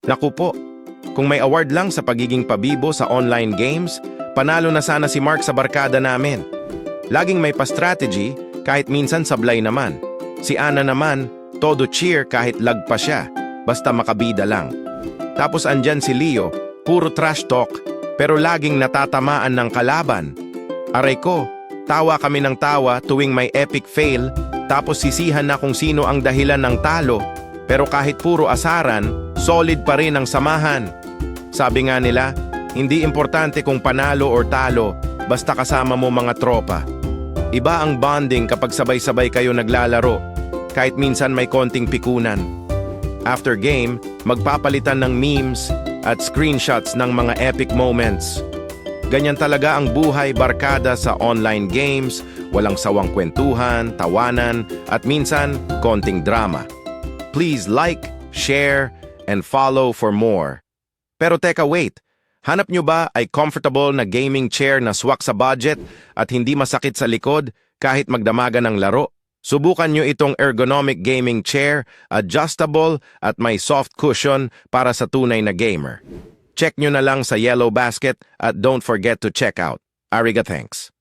Naku po, kung may award lang sa pagiging pabibo sa online games, panalo na sana si Mark sa barkada namin. Laging may pa-strategy, kahit minsan sablay naman. Si Ana naman, todo cheer kahit lag pa siya, basta makabida lang. Tapos andyan si Leo, puro trash talk, pero laging natatamaan ng kalaban. Aray ko, tawa kami ng tawa tuwing may epic fail, tapos sisihan na kung sino ang dahilan ng talo. Pero kahit puro asaran, solid pa rin ang samahan. Sabi nga nila, hindi importante kung panalo or talo, basta kasama mo mga tropa. Iba ang bonding kapag sabay-sabay kayo naglalaro, kahit minsan may konting pikunan. After game, magpapalitan ng memes at screenshots ng mga epic moments. Ganyan talaga ang buhay barkada sa online games, walang sawang kwentuhan, tawanan, at minsan, konting drama. Please like, share, and follow for more. Pero teka, wait. Hanap nyo ba ay comfortable na gaming chair na swak sa budget at hindi masakit sa likod kahit magdamagan ng laro? Subukan nyo itong ergonomic gaming chair, adjustable at may soft cushion para sa tunay na gamer. Check nyo na lang sa Yellow Basket at don't forget to check out. Ariga, thanks.